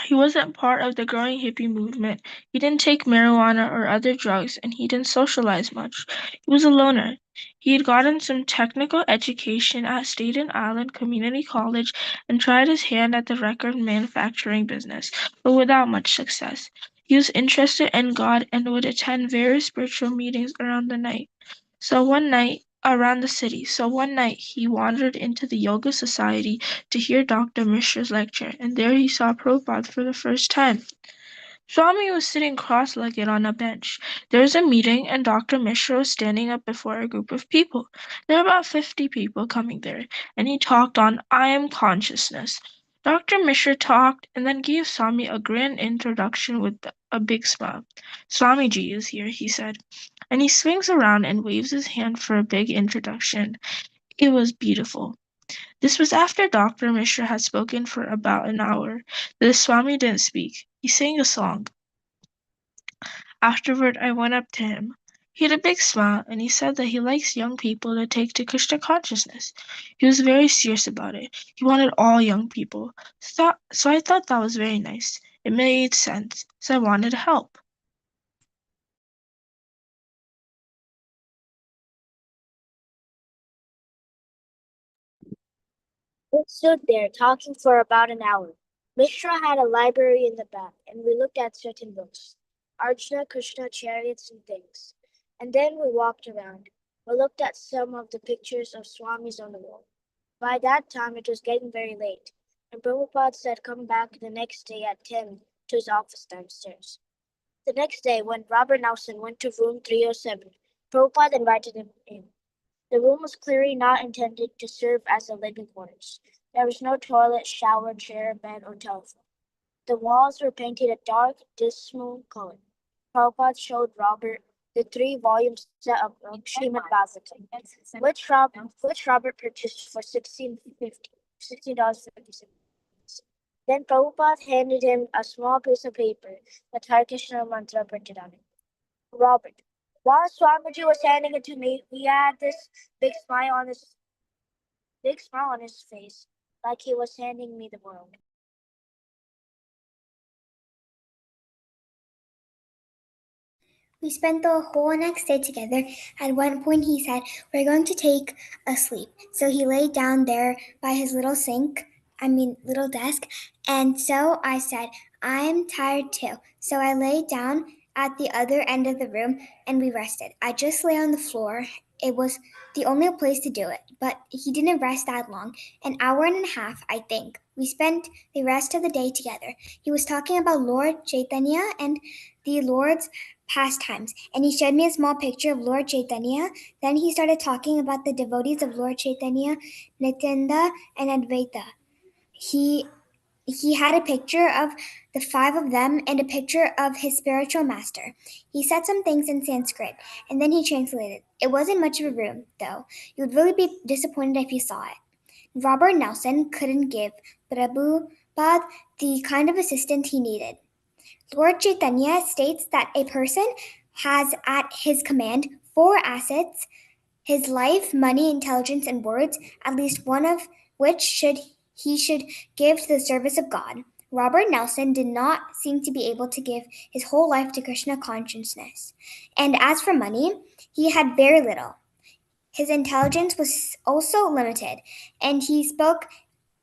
[SPEAKER 3] He wasn't part of the growing hippie movement. He didn't take marijuana or other drugs, and he didn't socialize much. He was a loner. He had gotten some technical education at Staten Island Community College and tried his hand at the record manufacturing business, but without much success. He was interested in God and would attend various spiritual meetings around the city. So one night he wandered into the Yoga Society to hear Dr. Mishra's lecture, and there he saw Prabhupada for the first time. Swami was sitting cross-legged on a bench. There was a meeting, and Dr. Mishra was standing up before a group of people. There were about 50 people coming there, and he talked on I am consciousness. Dr. Mishra talked and then gave Swami a grand introduction with a big smile. Swamiji is here, he said, and he swings around and waves his hand for a big introduction. It was beautiful. This was after Dr. Mishra had spoken for about an hour. The Swami didn't speak. He sang a song. Afterward, I went up to him. He had a big smile, and he said that he likes young people to take to Krishna consciousness. He was very serious about it. He wanted all young people. So I thought that was very nice. It made sense, so I wanted to help.
[SPEAKER 11] We stood there talking for about an hour. Mishra had a library in the back, and we looked at certain books, Arjuna, Krishna, chariots, and things. And then we walked around. We looked at some of the pictures of Swamis on the wall. By that time, it was getting very late, and Prabhupada said come back the next day at 10 to his office downstairs. The next day, when Robert Nelson went to room 307, Prabhupada invited him in. The room was clearly not intended to serve as a living quarters. There was no toilet, shower, chair, bed, or telephone. The walls were painted a dark, dismal color. Prabhupada showed Robert the 3-volume set of Srimad Bhagavatam, which Robert purchased for $16.50. Then Prabhupada handed him a small piece of paper with Hare Krishna mantra printed on it. Robert, while Swamiji was handing it to me, he had this big smile on his face, like he was handing me the world.
[SPEAKER 7] We spent the whole next day together. At one point, he said, "We're going to take a sleep." So he lay down there by his little little desk. And so I said, "I'm tired too." So I lay down at the other end of the room and we rested. I just lay on the floor. It was the only place to do it, but he didn't rest that long. An hour and a half, I think. We spent the rest of the day together. He was talking about Lord Chaitanya and the Lord's pastimes, and he showed me a small picture of Lord Chaitanya. Then he started talking about the devotees of Lord Chaitanya, Nityananda, and Advaita. He had a picture of the 5 of them and a picture of his spiritual master. He said some things in Sanskrit, and then he translated. It wasn't much of a room, though. You would really be disappointed if you saw it. Robert Nelson couldn't give Prabhupada the kind of assistant he needed. Lord Chaitanya states that a person has at his command 4 assets: his life, money, intelligence, and words, at least one of which he should give to the service of God. Robert Nelson did not seem to be able to give his whole life to Krishna consciousness. And as for money, he had very little. His intelligence was also limited, and he spoke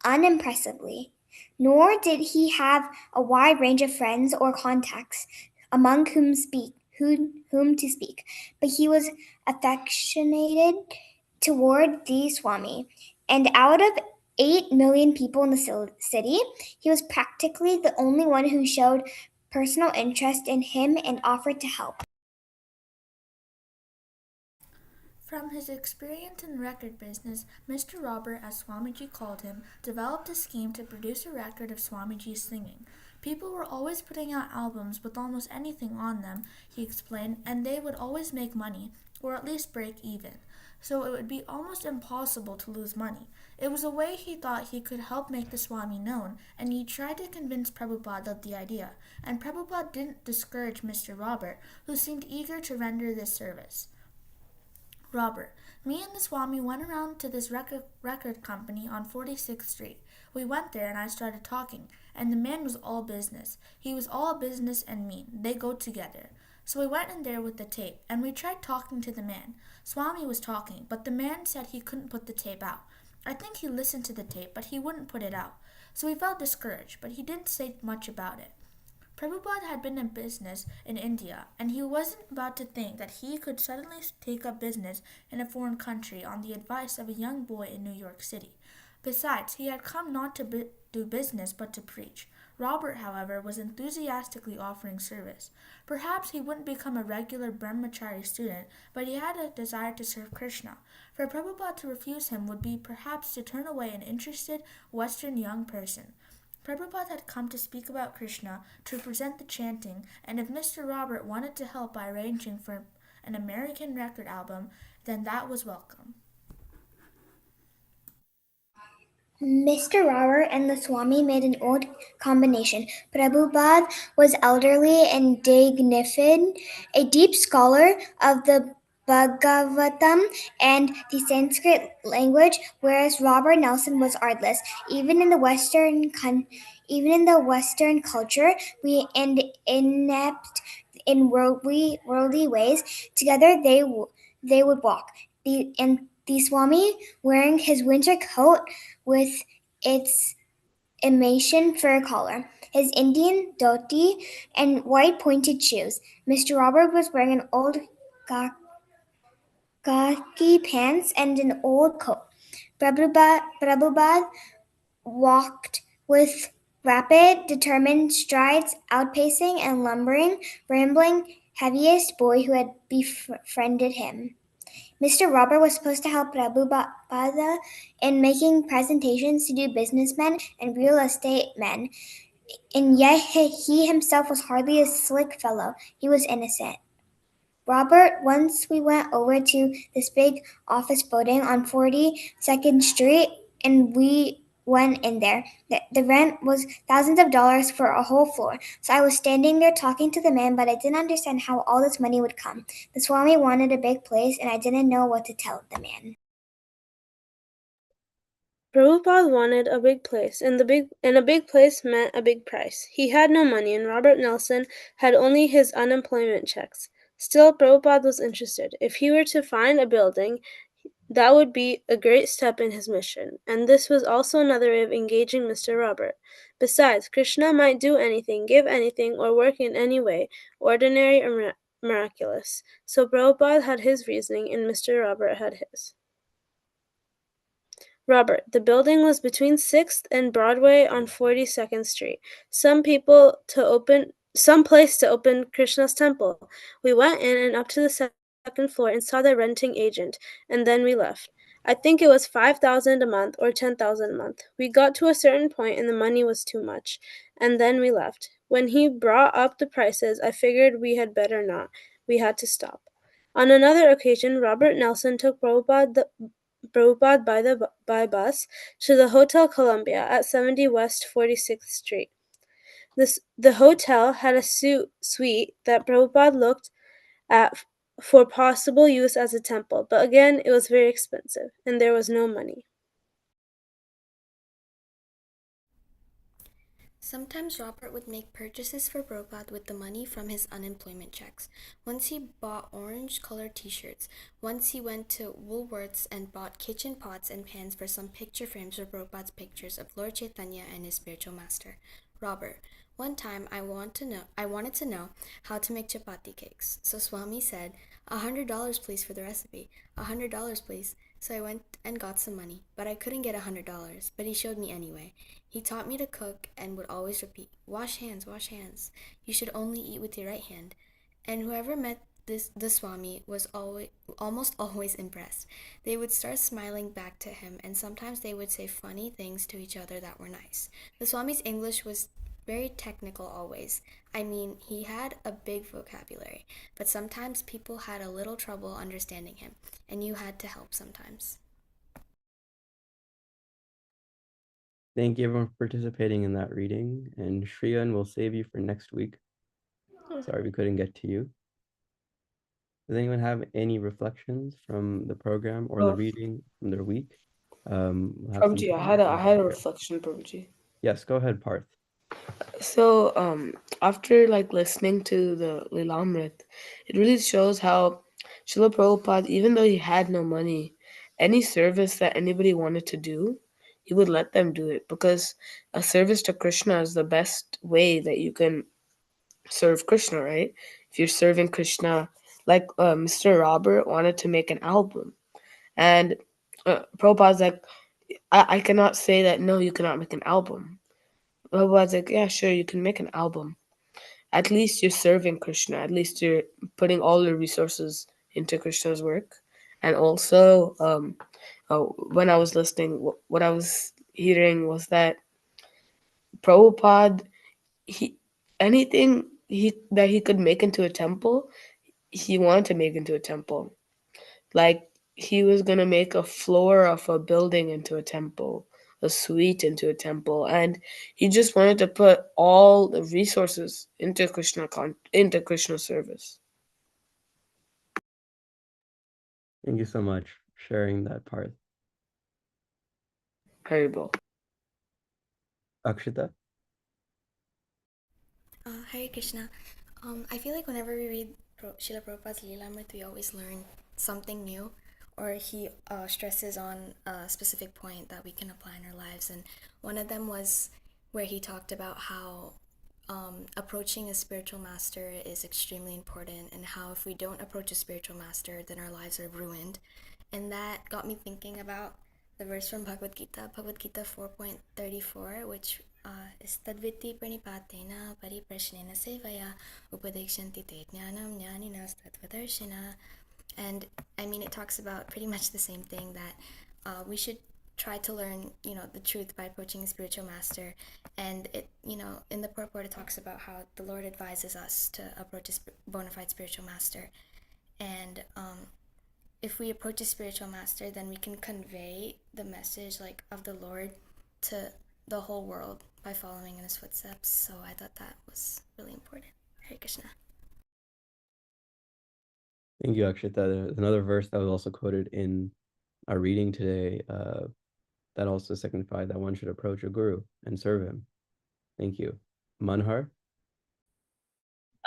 [SPEAKER 7] unimpressively. Nor did he have a wide range of friends or contacts among whom to speak, but he was affectionated toward the Swami, and out of 8 million people in the city, he was practically the only one who showed personal interest in him and offered to help.
[SPEAKER 10] From his experience in the record business, Mr. Robert, as Swamiji called him, developed a scheme to produce a record of Swamiji's singing. People were always putting out albums with almost anything on them, he explained, and they would always make money, or at least break even. So it would be almost impossible to lose money. It was a way he thought he could help make the Swami known, and he tried to convince Prabhupada of the idea, and Prabhupada didn't discourage Mr. Robert, who seemed eager to render this service. Robert, me and the Swami went around to this record company on 46th Street. We went there and I started talking, and the man was all business. He was all business and mean. They go together. So we went in there with the tape, and we tried talking to the man. Swami was talking, but the man said he couldn't put the tape out. I think he listened to the tape, but he wouldn't put it out. So we felt discouraged, but he didn't say much about it. Prabhupada had been in business in India, and he wasn't about to think that he could suddenly take up business in a foreign country on the advice of a young boy in New York City. Besides, he had come not to do business but to preach. Robert, however, was enthusiastically offering service. Perhaps he wouldn't become a regular brahmachari student, but he had a desire to serve Krishna. For Prabhupada to refuse him would be perhaps to turn away an interested Western young person. Prabhupada had come to speak about Krishna, to present the chanting, and if Mr. Robert wanted to help by arranging for an American record album, then that was welcome.
[SPEAKER 7] Mr. Robert and the Swami made an old combination. Prabhupada was elderly and dignified, a deep scholar of the Bhagavatam and the Sanskrit language, whereas Robert Nelson was artless. Even in the Western culture, we and inept in worldly ways. Together they would walk. The Swami, wearing his winter coat with its Amazon fur collar, his Indian dhoti, and white pointed shoes. Mr. Robert was wearing an old khaki pants and an old coat. Prabhupada walked with rapid, determined strides, outpacing and lumbering, rambling, heaviest boy who had befriended him. Mr. Robert was supposed to help Prabhupada in making presentations to do businessmen and real estate men, and yet he himself was hardly a slick fellow. He was innocent. Robert, once we went over to this big office building on 42nd Street, and we went in there. The rent was thousands of dollars for a whole floor. So I was standing there talking to the man, but I didn't understand how all this money would come. The Swami wanted a big place, and I didn't know what to tell the man.
[SPEAKER 4] Prabhupada wanted a big place, and a big place meant a big price. He had no money, and Robert Nelson had only his unemployment checks. Still, Prabhupada was interested. If he were to find a building, that would be a great step in his mission, and this was also another way of engaging Mr. Robert. Besides, Krishna might do anything, give anything, or work in any way, ordinary or miraculous. So Prabhupada had his reasoning, and Mr. Robert had his. Robert, the building was between 6th and Broadway on 42nd Street. Some place to open Krishna's temple. We went in and up to the second floor and saw the renting agent, and then we left. I think it was 5,000 a month or 10,000 a month. We got to a certain point and the money was too much, and then we left. When he brought up the prices, I figured we had better not. We had to stop. On another occasion, Robert Nelson took Prabhupada by bus to the Hotel Columbia at 70 West 46th Street. The hotel had a suite that Prabhupada looked at for possible use as a temple, but again, it was very expensive, and there was no money.
[SPEAKER 6] Sometimes Robert would make purchases for Prabhupada with the money from his unemployment checks. Once he bought orange-colored t-shirts. Once he went to Woolworths and bought kitchen pots and pans for some picture frames for Prabhupada's pictures of Lord Chaitanya and his spiritual master. Robert, one time I wanted to know how to make chapati cakes. So Swami said, $100 please for the recipe. $100 please. So I went and got some money, but I couldn't get $100, but he showed me anyway. He taught me to cook and would always repeat, wash hands, wash hands. You should only eat with your right hand. And whoever met the Swami was almost always impressed. They would start smiling back to him, and sometimes they would say funny things to each other that were nice. The Swami's English was very technical always. I mean, he had a big vocabulary, but sometimes people had a little trouble understanding him, and you had to help sometimes.
[SPEAKER 1] Thank you everyone for participating in that reading, and Shriyan will save you for next week. Sorry we couldn't get to you. Does anyone have any reflections from the program or the
[SPEAKER 9] Oh,
[SPEAKER 1] reading from their week? We'll have some
[SPEAKER 9] Prabhuji,
[SPEAKER 1] time
[SPEAKER 9] I
[SPEAKER 1] for
[SPEAKER 9] had a
[SPEAKER 1] prayer.
[SPEAKER 9] reflection, Prabhuji.
[SPEAKER 1] Yes, go ahead, Parth.
[SPEAKER 9] So, after like listening to the Lilamrit, it really shows how Srila Prabhupada, even though he had no money, any service that anybody wanted to do, he would let them do it because a service to Krishna is the best way that you can serve Krishna, right? If you're serving Krishna, like Mr. Robert wanted to make an album, and Prabhupada's like, I cannot say that no, you cannot make an album. Prabhupada's like, yeah, sure, you can make an album. At least you're serving Krishna. At least you're putting all your resources into Krishna's work. And also, when I was listening, what I was hearing was that Prabhupada, he anything he could make into a temple, he wanted to make into a temple. Like he was gonna make a floor of a building into a temple, a suite into a temple, and he just wanted to put all the resources into into Krishna service.
[SPEAKER 1] Thank you so much for sharing that, Parth.
[SPEAKER 9] Haribol.
[SPEAKER 1] Akshita?
[SPEAKER 6] Hare Krishna. I feel like whenever we read Srila Prabhupada's Leelamrit, we always learn something new, or he stresses on a specific point that we can apply in our lives. And one of them was where he talked about how approaching a spiritual master is extremely important, and how if we don't approach a spiritual master, then our lives are ruined. And that got me thinking about the verse from Bhagavad Gita 4.34, which is Tadvitti pranipatena pariprashnena sevaya upadekshanti te jnanam jnaninas tattvadarshina. And I mean, it talks about pretty much the same thing, that we should try to learn, the truth by approaching a spiritual master. And it, in the purport, it talks about how the Lord advises us to approach a bona fide spiritual master. And if we approach a spiritual master, then we can convey the message like of the Lord to the whole world by following in his footsteps. So I thought that was really important. Hare Krishna.
[SPEAKER 1] Thank you, Akshita. There's another verse that was also quoted in our reading today that also signified that one should approach a guru and serve him. Thank you. Manhar?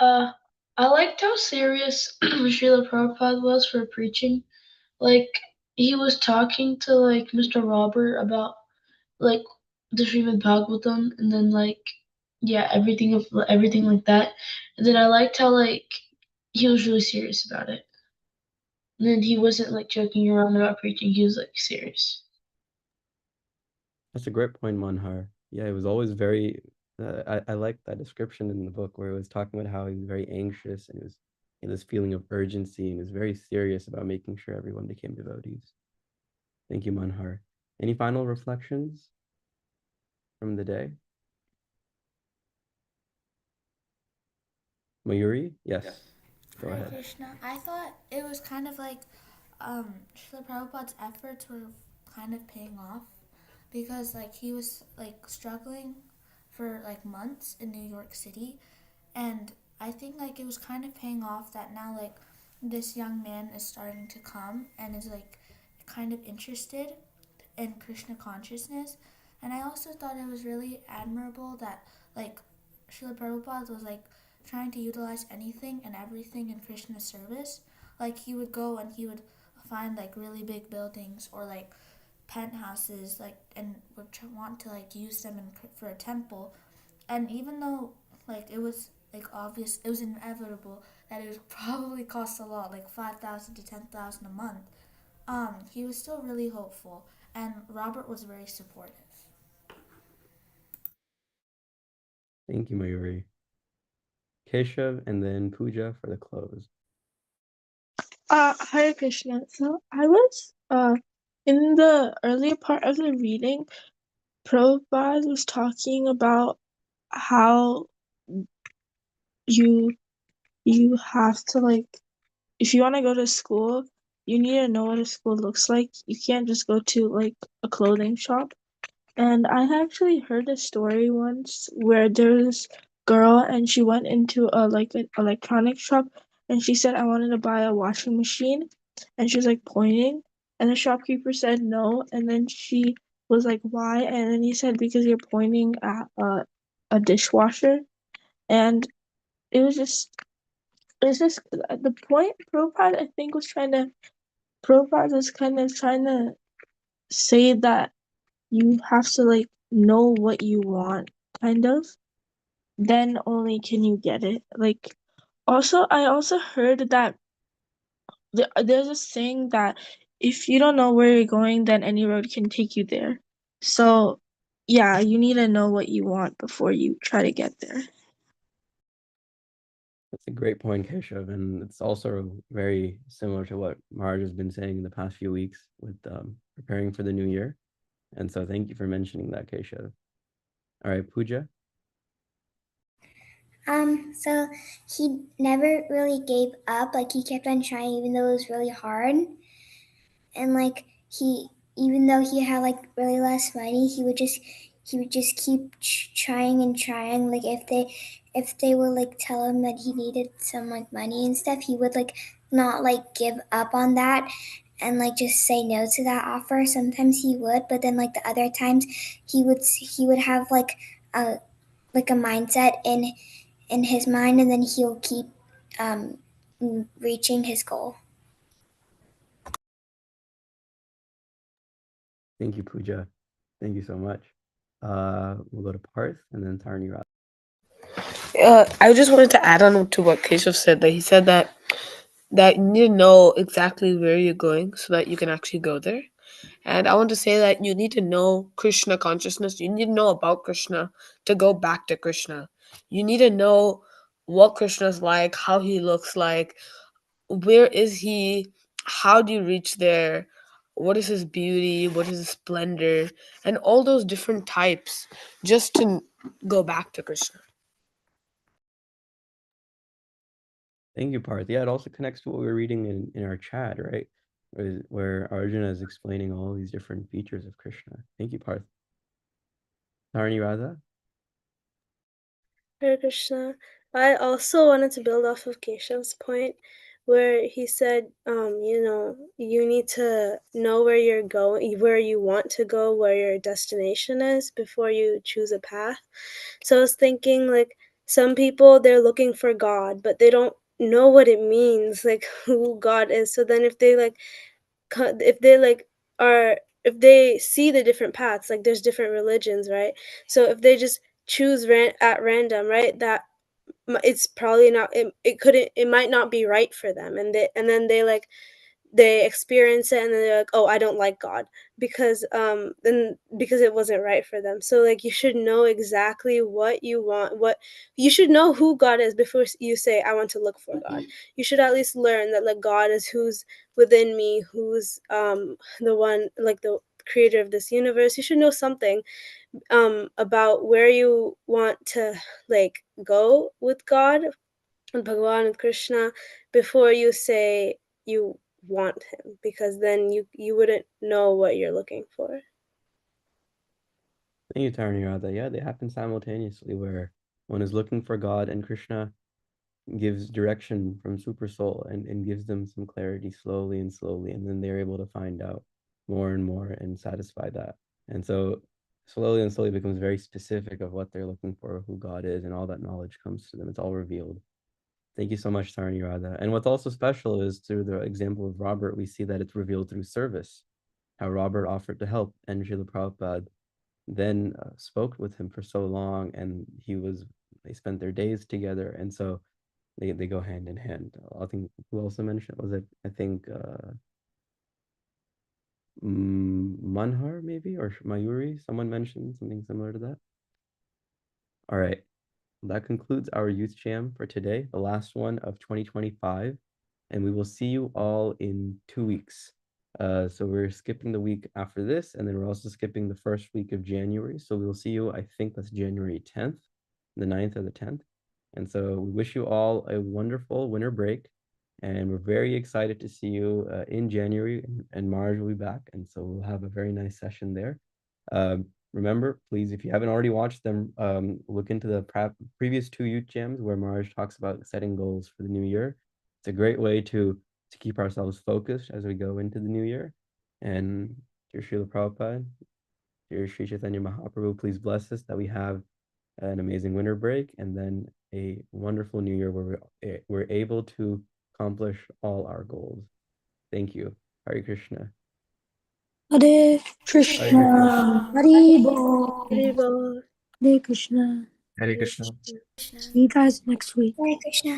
[SPEAKER 2] I liked how serious Srila Prabhupada was for preaching. Like, he was talking to, like, Mr. Robert about, like, the Srimad Bhagavatam, and then, like, yeah, everything like that. And then I liked how, like, he was really serious about it. And then he wasn't, like, joking around about preaching. He was, like, serious.
[SPEAKER 1] That's a great point, Manhar. Yeah, it was always very, I like that description in the book where it was talking about how he was very anxious and it was this feeling of urgency and was very serious about making sure everyone became devotees. Thank you, Manhar. Any final reflections from the day? Mayuri? Yes, go
[SPEAKER 10] Hare
[SPEAKER 1] ahead.
[SPEAKER 10] Krishna. I thought it was kind of like Srila Prabhupada's efforts were kind of paying off, because like he was like struggling for like months in New York City, and I think like it was kind of paying off that now like this young man is starting to come and is like kind of interested in Krishna consciousness. And I also thought it was really admirable that like Srila Prabhupada was like trying to utilize anything and everything in Krishna's service. Like he would go and he would find like really big buildings or like penthouses, like, and would want to like use them for a temple. And even though like it was like obvious, it was inevitable that it would probably cost a lot, like 5,000 to 10,000 a month. He was still really hopeful, and Robert was very supportive.
[SPEAKER 1] Thank you, Mayuri. Keshav and then Pooja for the close.
[SPEAKER 3] Hare Krishna. So I was in the earlier part of the reading, Prabhupada was talking about how you you have to like if you want to go to school, you need to know what a school looks like. You can't just go to like a clothing shop. And I actually heard a story once where there was this girl and she went into a like an electronic shop and she said I wanted to buy a washing machine and she was like pointing and the shopkeeper said no and then she was like why and then he said because you're pointing at a dishwasher and it was just it's just the point Prabhupada I think was trying to Prabhupada was kind of trying to say that you have to like know what you want, kind of. Then only can you get it. Like, also, I also heard that there's a saying that if you don't know where you're going, then any road can take you there. So, yeah, you need to know what you want before you try to get there.
[SPEAKER 1] That's a great point, Keshav, and it's also very similar to what Maharaj has been saying in the past few weeks with preparing for the new year. And so thank you for mentioning that, Keshav. All right, Pooja.
[SPEAKER 7] So he never really gave up. Like he kept on trying, even though it was really hard. And like even though he had like really less money, he would just keep trying and trying. Like if they would like tell him that he needed some like money and stuff, he would like not like give up on that and like just say no to that offer. Sometimes he would, but then like the other times he would have like a mindset in his mind, and then he'll keep um, reaching his goal.
[SPEAKER 1] Thank you, Pooja. Thank you so much. We'll go to Parth and then Tarni Raj.
[SPEAKER 9] I just wanted to add on to what Keshav said. That he said that you need to know exactly where you're going so that you can actually go there. And I want to say that you need to know Krishna consciousness. You need to know about Krishna to go back to Krishna. You need to know what Krishna's like, how he looks like, where is he, how do you reach there, what is his beauty, what is his splendor, and all those different types just to go back to Krishna.
[SPEAKER 1] Thank you, Parth. Yeah, it also connects to what we were reading in our chat, right? Where Arjuna is explaining all these different features of Krishna. Thank you, Parth. Tarni Radha?
[SPEAKER 4] Hare Krishna. I also wanted to build off of Keshav's point where he said, you need to know where you're going, where you want to go, where your destination is before you choose a path. So I was thinking, like, some people, they're looking for God, but they don't know what it means, like, who God is. So then if they, like, if they see the different paths, like there's different religions, right? So if they just choose at random, right, that it's probably not it might not be right for them, and then they experience it and then they're like, oh, I don't like God because it wasn't right for them. So like you should know exactly what you want, what you should know who God is before you say I want to look for God. You should at least learn that like God is who's within me, who's the one, like the creator of this universe. You should know something about where you want to like go with God, with Bhagavan and Krishna, before you say you want him, because then you wouldn't know what you're looking for.
[SPEAKER 1] Thank you, Tarni Radha. Yeah, they happen simultaneously where one is looking for God and Krishna gives direction from Super Soul and gives them some clarity slowly and slowly, and then they're able to find out more and more and satisfy that. And so slowly and slowly becomes very specific of what they're looking for, who God is, and all that knowledge comes to them. It's all revealed. Thank you so much, Tarni Radha. And what's also special is through the example of Robert, we see that it's revealed through service, how Robert offered to help, and Srila Prabhupada then spoke with him for so long, and they spent their days together, and so they go hand in hand. I think who also mentioned was it? I think Manhar maybe or Mayuri. Someone mentioned something similar to that. All right, that concludes our youth jam for today, the last one of 2025. and we will see you all in 2 weeks. So we're skipping the week after this, and then we're also skipping the first week of January. So we'll see you, I think that's January 10th, the 9th or the 10th. And so we wish you all a wonderful winter break. And we're very excited to see you in January, and Marge will be back. And so we'll have a very nice session there. Remember, please, if you haven't already watched them, look into the previous two youth jams where Marge talks about setting goals for the new year. It's a great way to keep ourselves focused as we go into the new year. And dear Srila Prabhupada, dear Sri Chaitanya Mahaprabhu, please bless us that we have an amazing winter break and then a wonderful new year where we're able to accomplish all our goals. Thank you. Hare Krishna.
[SPEAKER 11] Hare
[SPEAKER 1] Hare
[SPEAKER 11] Krishna.
[SPEAKER 1] Krishna.
[SPEAKER 11] Hare Bol.
[SPEAKER 4] Hare
[SPEAKER 11] Hare Krishna.
[SPEAKER 8] Hare Krishna.
[SPEAKER 6] Krishna.
[SPEAKER 11] See you guys next week.
[SPEAKER 7] Hare Krishna.